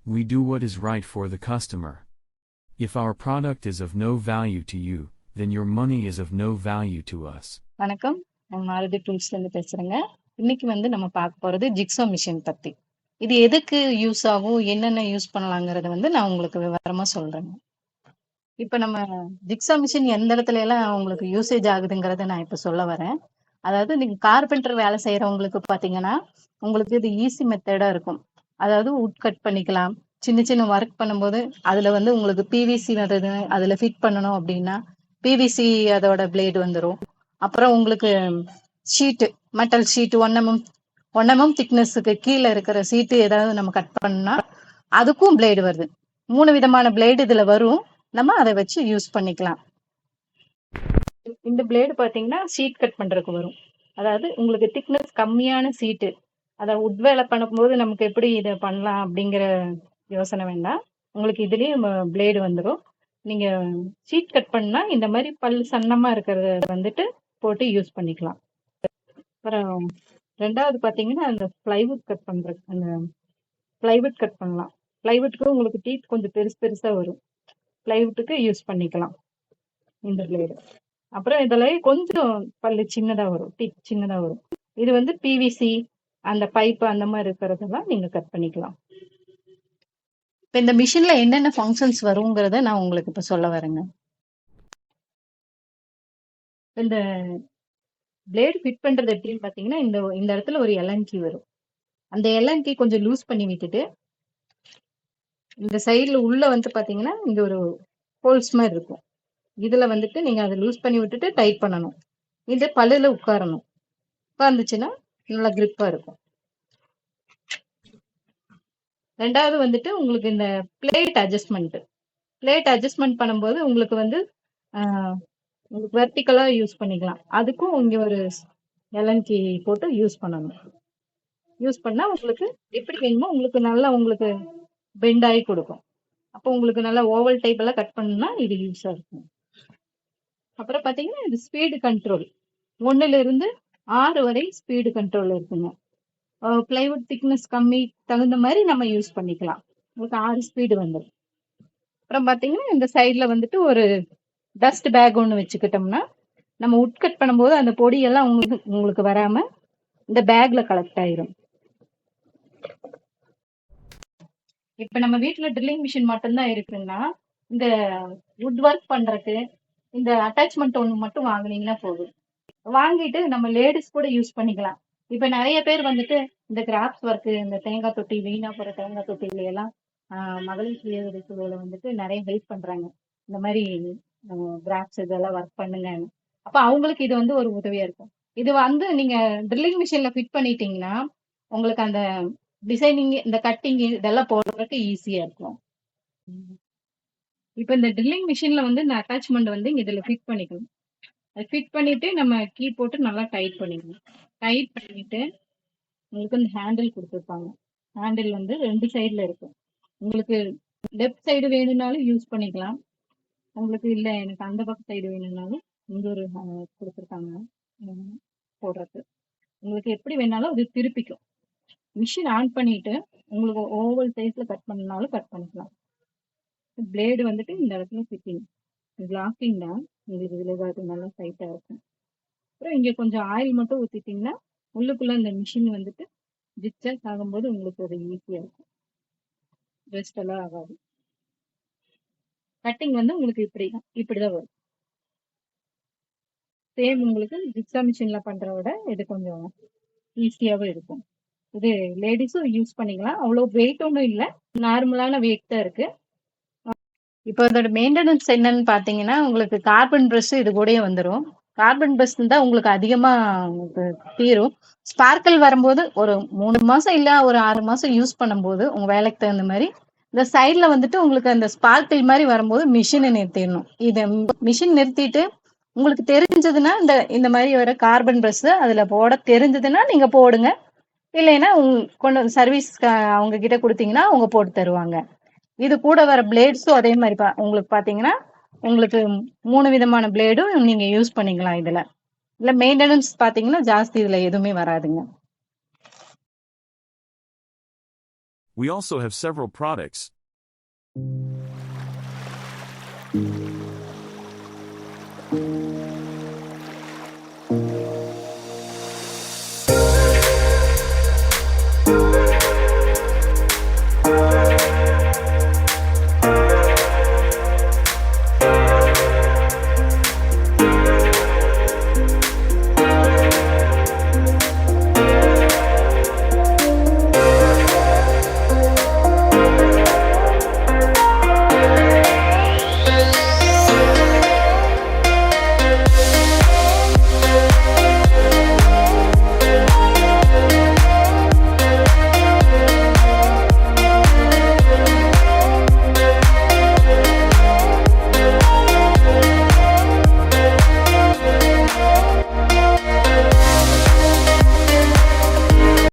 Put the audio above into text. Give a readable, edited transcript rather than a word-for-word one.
We do what is right for the customer. If our product is of no value to you, then your money is of no value to us. வணக்கம், நான் மாருதி டூல்ஸ்ல இருந்து பேசுறேங்க. இன்னைக்கு நம்ம பார்க்க போறது jigsaw machine பத்தி. இது எதுக்கு யூஸ் ஆகும், என்னென்ன யூஸ் பண்ணலாங்கிறத நான் உங்களுக்கு விவரமா சொல்றேங்க. இப்ப நம்ம ஜிக்ஸா மிஷின் எந்த இடத்துல எல்லாம் உங்களுக்கு யூசேஜ் ஆகுதுங்கிறத நான் இப்ப சொல்ல வரேன். அதாவது நீங்க கார்பெண்டர் வேலை செய்யறவங்களுக்கு பாத்தீங்கன்னா உங்களுக்கு இது ஈஸி மெத்தடா இருக்கும். அதாவது உட் கட் பண்ணிக்கலாம். சின்ன சின்ன ஒர்க் பண்ணும்போது அதுல உங்களுக்கு பிவிசி வருது, அதுல ஃபிட் பண்ணணும் அப்படின்னா பிவிசி அதோட பிளேடு வந்துடும். அப்புறம் உங்களுக்கு ஷீட்டு, மெட்டல் ஷீட் 1 mm திக்னஸுக்கு கீழே இருக்கிற சீட்டு ஏதாவது நம்ம கட் பண்ணா அதுக்கும் பிளேடு வருது. 3 விதமான பிளேடு இதுல வரும். நம்ம அதை வச்சு யூஸ் பண்ணிக்கலாம். இந்த பிளேடு பாத்தீங்கன்னா ஷீட் கட் பண்றதுக்கு வரும். அதாவது உங்களுக்கு திக்னஸ் கம்மியான சீட்டு, அதை உட் வேலை பண்ணும்போது நமக்கு எப்படி இதை பண்ணலாம் அப்படிங்கிற யோசனை வேண்டாம். உங்களுக்கு இதுலயே பிளேடு வந்துடும். நீங்க ஷீட் கட் பண்ணா இந்த மாதிரி பல் சன்னமா இருக்கிறத போட்டு யூஸ் பண்ணிக்கலாம். அப்புறம் ரெண்டாவது பாத்தீங்கன்னா அந்த பிளைவுட் கட் பண்றது, அந்த பிளைவுட் கட் பண்ணலாம். பிளைவுட்க்கு உங்களுக்கு டீத் கொஞ்சம் பெருசு பெருசா வரும். பிளைவுட்டுக்கு யூஸ் பண்ணிக்கலாம் இந்த பிளேடு. அப்புறம் இதுல கொஞ்சம் பல்லு சின்னதா வரும், டீத் சின்னதா வரும். இது பிவிசி அந்த பைப் அந்த மாதிரி இருக்கிறதெல்லாம் நீங்க கட் பண்ணிக்கலாம். இப்ப இந்த மிஷின்ல என்னென்ன ஃபங்க்ஷன்ஸ் வருங்கிறத நான் உங்களுக்கு இப்ப சொல்ல வரேங்க. இந்த பிளேடு ஃபிட் பண்றது எப்படின்னு பாத்தீங்கன்னா இந்த இடத்துல ஒரு எல்என்கி வரும். அந்த எல்என்கி கொஞ்சம் லூஸ் பண்ணி விட்டுட்டு இந்த சைடுல உள்ள பாத்தீங்கன்னா இங்க ஒரு ஹோல்ஸ் மாதிரி இருக்கும். இதுல நீங்க அதை லூஸ் பண்ணி விட்டுட்டு டைட் பண்ணணும். இது பல்லுல உட்காரணும். உட்கார்ந்துச்சுன்னா நல்லா கிரிப்பா இருக்கும். ரெண்டாவது உங்களுக்கு இந்த பிளேட் அட்ஜஸ்ட்மெண்ட் பண்ணும்போது உங்களுக்கு உங்களுக்கு வெர்டிக்கலா யூஸ் பண்ணிக்கலாம். அதுக்கும் இங்க ஒரு எல்என்கி போட்டு யூஸ் பண்ணணும். யூஸ் பண்ணா உங்களுக்கு எப்படி வேணுமோ உங்களுக்கு நல்லா உங்களுக்கு பெண்ட் ஆகி கொடுக்கும். அப்போ உங்களுக்கு நல்லா ஓவல் டைப் எல்லாம் கட் பண்ணா இது யூஸா இருக்கும். அப்புறம் பாத்தீங்கன்னா இது ஸ்பீடு கண்ட்ரோல் 1ல இருந்து 6 வரை ஸ்பீடு கண்ட்ரோல் இருக்குங்க. பிளைவுட் திக்னஸ் கம்மி தகுந்த மாதிரி நம்ம யூஸ் பண்ணிக்கலாம். உங்களுக்கு 6 ஸ்பீடு வந்துடும். அப்புறம் பாத்தீங்கன்னா இந்த சைட்ல ஒரு டஸ்ட் பேக் ஒன்று வச்சுக்கிட்டோம்னா நம்ம உட் கட் பண்ணும்போது அந்த பொடியெல்லாம் உங்களுக்கு வராம இந்த பேக்ல கலெக்ட் ஆயிரும். இப்ப நம்ம வீட்டுல ட்ரில்லிங் மிஷின் மட்டும்தான் இருக்குன்னா இந்த வுட் ஒர்க் பண்றதுக்கு இந்த அட்டாச்மெண்ட் ஒன்று மட்டும் வாங்குனீங்கன்னா போதும். வாங்கிட்டு நம்ம லேடிஸ் கூட யூஸ் பண்ணிக்கலாம். இப்ப நிறைய பேர் இந்த கிராஃப்ட்ஸ் ஒர்க், இந்த தேங்காய் தொட்டி, வீணா போற தேங்காய் தொட்டில எல்லாம் மகளிர் சுய உதவி குழுல நிறைய ஹெல்ப் பண்றாங்க. இந்த மாதிரி கிராஃப்ட்ஸ் இதெல்லாம் ஒர்க் பண்ணுங்க. அப்ப அவங்களுக்கு இது ஒரு உதவியா இருக்கும். இது நீங்க ட்ரில்லிங் மிஷின்ல ஃபிட் பண்ணிட்டீங்கன்னா உங்களுக்கு அந்த டிசைனிங், இந்த கட்டிங் இதெல்லாம் போடுறதுக்கு ஈஸியா இருக்கும். இப்ப இந்த ட்ரில்லிங் மிஷின்ல இந்த அட்டாச்மெண்ட் இதுல ஃபிட் பண்ணிக்கணும். அது ஃபிட் பண்ணிட்டு நம்ம கீ போட்டு நல்லா டைட் பண்ணிக்கணும். டைட் பண்ணிட்டு உங்களுக்கு இந்த ஹேண்டில் கொடுத்துருப்பாங்க. ஹேண்டில் 2 சைடுல இருக்கும். உங்களுக்கு லெஃப்ட் சைடு வேணும்னாலும் யூஸ் பண்ணிக்கலாம். உங்களுக்கு இல்ல எனக்கு அந்த பக்கம் சைடு வேணும்னாலும் இங்க ஒரு கொடுத்துருக்காங்க போடுறது. உங்களுக்கு எப்படி வேணாலும் அது திருப்பிக்கும். மிஷின் ஆன் பண்ணிட்டு உங்களுக்கு ஓவல் சைஸ்ல கட் பண்ணாலும் கட் பண்ணிக்கலாம். பிளேடு இந்த இடத்துல ஃபிட்டிங் லாக்கிங் தான். இதுல ஏதாவது நல்லா டைட்டா இருக்கும். அப்புறம் இங்க கொஞ்சம் ஆயில் மட்டும் ஊத்திட்டீங்கன்னா உள்ளுக்குள்ள இந்த மிஷின் டிஸ்சார்ஜ் ஆகும்போது உங்களுக்கு அது ஈஸியா இருக்கும். ரெஸ்ட் எல்லாம் ஆகாது. கட்டிங் உங்களுக்கு இப்படிதான் வரும். சேம் உங்களுக்கு ஜிக்ஸா மிஷின்ல பண்றத விட இது கொஞ்சம் ஈஸியாவே இருக்கும். இது லேடிஸும் யூஸ் பண்ணிக்கலாம். அவ்வளவு வெயிட் ஒன்றும் இல்லை, நார்மலான வெயிட் தான் இருக்கு. இப்போ இதோட மெயின்டெனன்ஸ் என்னன்னு பாத்தீங்கன்னா உங்களுக்கு கார்பன் பிரஷ் இது கூடயே வந்துடும். கார்பன் பிரஷ் தான் உங்களுக்கு அதிகமா உங்களுக்கு தீரும். ஸ்பார்க்கல் வரும்போது ஒரு 3 மாசம் இல்ல ஒரு 6 மாசம் யூஸ் பண்ணும்போது உங்க வேலைக்கு தகுந்த மாதிரி இந்த சைட்ல உங்களுக்கு அந்த ஸ்பார்க்கிள் மாதிரி வரும்போது மிஷினை நிறுத்திடணும். இதை மிஷின் நிறுத்திட்டு உங்களுக்கு தெரிஞ்சதுன்னா இந்த மாதிரி வர கார்பன் பிரஷ் அதுல போட தெரிஞ்சதுன்னா நீங்க போடுங்க. இல்லைன்னா கொண்டு சர்வீஸ் அவங்க கிட்ட கொடுத்தீங்கன்னா அவங்க போட்டு தருவாங்க. இது கூட வர பிளேட்ஸும் அதே மாதிரி உங்களுக்கு பாத்தீங்கன்னா உங்களுக்கு 3 விதமான பிளேடும் நீங்க யூஸ் பண்ணிக்கலாம். இதுல மெயின்டெனன்ஸ் பாத்தீங்கன்னா ஜாஸ்தி இதுல எதுவுமே வராதுங்க. We also have several products.